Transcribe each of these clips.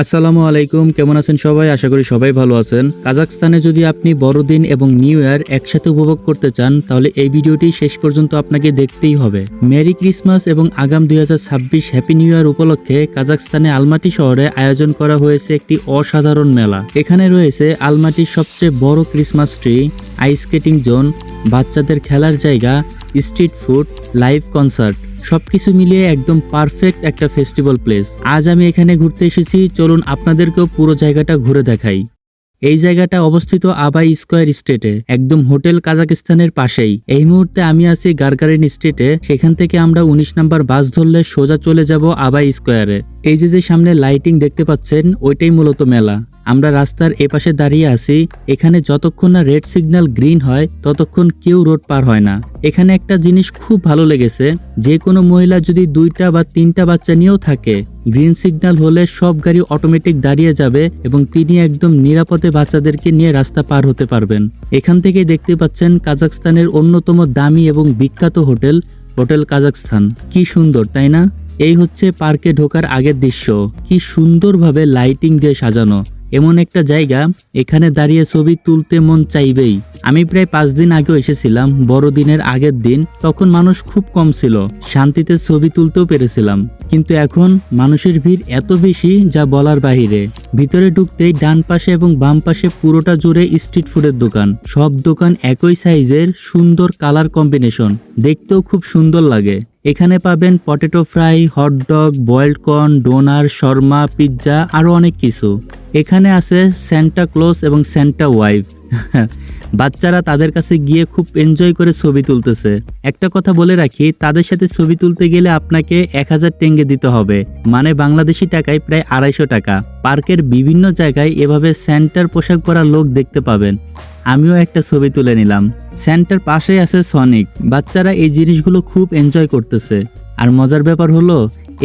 আসসালামু আলাইকুম, কেমন আছেন সবাই? আশা করি সবাই ভালো আছেন। কাজাখস্তানে যদি আপনি বড়দিন এবং নিউ ইয়ার একসাথে উপভোগ করতে চান তাহলে এই ভিডিওটি শেষ পর্যন্ত আপনাকে দেখতেই হবে। মেরি ক্রিসমাস এবং আগাম 2026 হ্যাপি নিউ ইয়ার উপলক্ষে কাজাখস্তানে আলমাটি শহরে আয়োজন করা হয়েছে একটি অসাধারণ মেলা। এখানে রয়েছে আলমাটির সবচেয়ে বড় Christmas tree, ice skating zone, বাচ্চাদের খেলার জায়গা, স্ট্রিট ফুড, লাইভ কনসার্ট, সবকিছু মিলিয়ে একদম পারফেক্ট একটা ফেস্টিভ্যাল প্লেস। আজ আমি এখানে ঘুরতে এসেছি, চলুন আপনাদেরকেও পুরো জায়গাটা ঘুরে দেখাই। এই জায়গাটা অবস্থিত আবাই স্কয়ার স্টেটে, একদম হোটেল কাজাকিস্তানের পাশেই। এই মুহূর্তে আমি আছি গারগারিন স্ট্রিটে। সেখান থেকে আমরা 19 নাম্বার বাস ধরলে সোজা চলে যাব আবাই স্কয়ারে। এই যে সামনে লাইটিং দেখতে পাচ্ছেন, ওইটাই মূলত মেলা। আমরা রাস্তার এপাশে দাঁড়িয়ে আছি। এখানে যতক্ষণ না রেড সিগন্যাল গ্রিন হয় ততক্ষণ কেউ রোড পার হয় না। এখানে একটা জিনিস খুব ভালো লেগেছে, যে কোনো মহিলা যদি 2টা বা 3টা বাচ্চা নিয়েও থাকে, গ্রিন সিগন্যাল হলে সব গাড়ি অটোমেটিক দাঁড়িয়ে যাবে এবং তিনি একদম নিরাপদে বাচ্চাদেরকে নিয়ে রাস্তা পার হতে পারবেন। এখান থেকেই দেখতে পাচ্ছেন কাজাখস্তানের অন্যতম দামি এবং বিখ্যাত হোটেল, হোটেল কাজাখস্তান। কি সুন্দর, তাই না? এই হচ্ছে পার্কে ঢোকার আগের দৃশ্য। কি সুন্দরভাবে লাইটিং দিয়ে সাজানো এমন একটা জায়গা, এখানে দাঁড়িয়ে ছবি তুলতে মন চাইবেই। আমি প্রায় 5 দিন আগেও এসেছিলাম, বড়দিনের আগের দিন। তখন মানুষ খুব কম ছিল, শান্তিতে ছবি তুলতেও পেরেছিলাম। কিন্তু এখন মানুষের ভিড় এত বেশি যা বলার বাহিরে। ভিতরে ঢুকতেই ডান পাশে এবং বাম পাশে পুরোটা জুড়ে স্ট্রিট ফুডের দোকান। সব দোকান একই সাইজের, সুন্দর কালার কম্বিনেশন, দেখতেও খুব সুন্দর লাগে। এখানে পাবেন potato fry, hotdog, boiled corn, doner, shawarma, pizza, আরো অনেক কিছু। এখানে আছে স্যান্টা ক্লজ এবং স্যান্টা ওয়াইফ। বাচ্চারা তাদের কাছে গিয়ে খুব এনজয় করে ছবি তুলতেছে। একটা কথা বলে রাখি, তাদের সাথে ছবি তুলতে গেলে আপনাকে 1000 টেঙ্গে দিতে হবে, মানে বাংলাদেশি টাকায় প্রায় 250 টাকা। পার্কের বিভিন্ন জায়গায় এভাবে স্যান্টার পোশাক পরা লোক দেখতে পাবেন। আমিও একটা ছবি তুলে নিলাম। স্যান্টার পাশেই আছে সনিক। বাচ্চারা এই জিনিসগুলো খুব এনজয় করতেছে। আর মজার ব্যাপার হলো,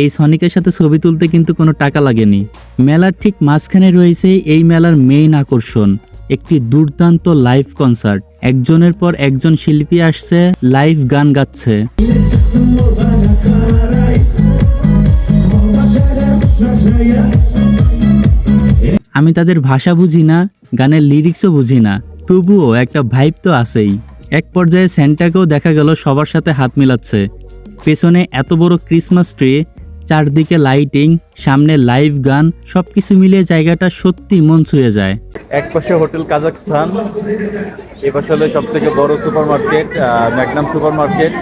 এই সনিকের সাথে ছবি তুলতে কিন্তু কোনো টাকা লাগেনি। মেলার ঠিক মাঝখানে রয়েছে এই মেলার মেইন আকর্ষণ, একটি দুর্দান্ত লাইভ কনসার্ট। একজনের পর একজন শিল্পী আসছে, লাইভ গান গাচ্ছে। আমি তাদের ভাষা বুঝি না, গানের লিরিক্সও বুঝি না, তবুও একটা ভাইব তো আছেই। এক পর্যায়ে স্যান্টাকেও দেখা গেল সবার সাথে হাত মিলাচ্ছে। পেছনে এত বড় ক্রিসমাস ট্রি, চারদিকে লাইটিং, সামনে লাইভ গান, সবকিছু মিলিয়ে জায়গাটা সত্যি মন ছুঁয়ে যায়। এক পাশে হোটেল কাজাখস্তান, এই পাশে হলো সব থেকে বড় super market, Magnum super market,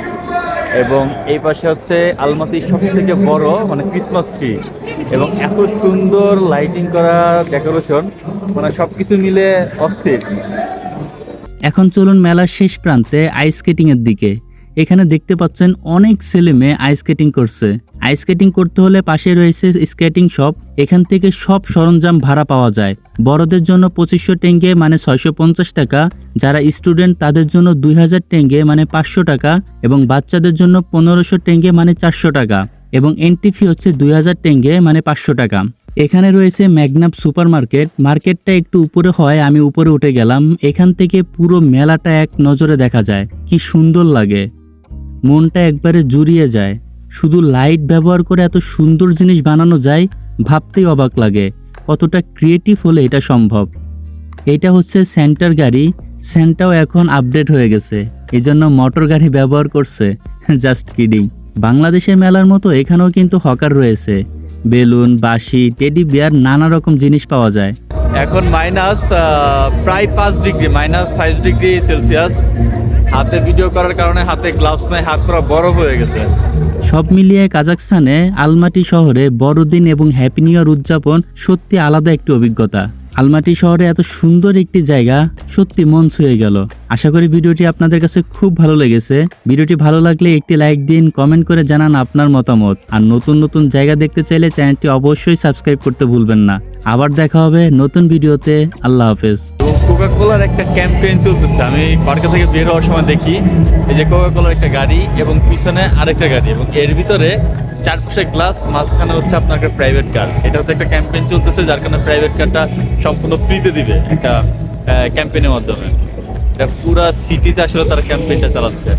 এবং এই পাশে হচ্ছে আলমাটির সব থেকে বড় মানে ক্রিসমাস ট্রি, এবং এত সুন্দর লাইটিং করা ডেকোরেশন, মানে সবকিছু মিলে অস্থির। এখন চলুন মেলার শেষ প্রান্তে আইস স্কেটিং এর দিকে। এখানে দেখতে পাচ্ছেন অনেক ছেলে মেয়ে আইস স্কেটিং করছে। আইস স্কেটিং করতে হলে পাশে রয়েছে স্কেটিং শপ। এখান থেকে সব সরঞ্জাম ভাড়া পাওয়া যায়। বড়দের জন্য 2500 টেঙ্গে মানে 650 টাকা, যারা স্টুডেন্ট তাদের জন্য 2000 টেঙ্গে মানে 500 টাকা, এবং বাচ্চাদের জন্য 1500 টেঙ্গে মানে 400 টাকা, এবং এন্ট্রি ফি হচ্ছে 2000 টেঙ্গে মানে 500 টাকা। এখানে রয়েছে ম্যাগনাম সুপার মার্কেট। মার্কেটটা একটু উপরে হয়, আমি উপরে উঠে গেলাম। এখান থেকে পুরো মেলাটা এক নজরে দেখা যায়। কি সুন্দর লাগে, মনটা একবারে জুড়িয়ে যায়। শুধু লাইট ব্যবহার করে এত সুন্দর জিনিস বানানো যায়, ভাবতেই অবাক লাগে কতটা ক্রিয়েটিভ হলে এটা সম্ভব। এটা হচ্ছে স্যান্টার গাড়ি। স্যান্টাও এখন আপডেট হয়ে গেছে, এই জন্য মোটর গাড়ি ব্যবহার করছে। Just kidding. বাংলাদেশের মেলার মতো এখানেও কিন্তু হকার রয়েছে, বেলুন, বাঁশি, টেডি বিয়ার, নানা রকম জিনিস পাওয়া যায়। এখন প্রায় 5 ডিগ্রি, -5 ডিগ্রি সেলসিয়াস। হাতে ভিডিও করার কারণে হাতে গ্লাভস নাই, হাত পুরো বরফ হয়ে গেছে। সব মিলিয়ে কাজাখস্তানে আলমাটি শহরে বড়দিন এবং হ্যাপি নিউ ইয়ার উদযাপন সত্যি আলাদা একটি অভিজ্ঞতা। আলমাটি শহরে এত সুন্দর একটি জায়গা, সত্যি মন ছুঁয়ে গেল। আশা করি ভিডিওটি আপনাদের কাছে খুব ভালো লেগেছে। ভিডিওটি ভালো লাগলে একটি লাইক দিন, কমেন্ট করে জানান আপনার মতামত। আর নতুন নতুন জায়গা দেখতে চাইলে চ্যানেলটি অবশ্যই সাবস্ক্রাইব করতে ভুলবেন না। আবার দেখা হবে নতুন ভিডিওতে। আল্লাহ হাফেজ। কোকা কোলার একটা ক্যাম্পেইন চলতেছে, আমি পার্কে থেকে বের হওয়ার সময় দেখি এই যে কোকা কোলার একটা গাড়ি এবং পিছনে আরেকটা গাড়ি, এবং এর ভিতরে 4 গ্লাস, মাঝখানে হচ্ছে আপনার একটা প্রাইভেট কার। এটা হচ্ছে একটা ক্যাম্পেইন চলতেছে, যার কারণে প্রাইভেট কারটা সম্পূর্ণ ফ্রিতে দিবে একটা ক্যাম্পেইনের মাধ্যমে। এটা পুরা সিটিতে আসলে তারা ক্যাম্পেইনটা চালাচ্ছে।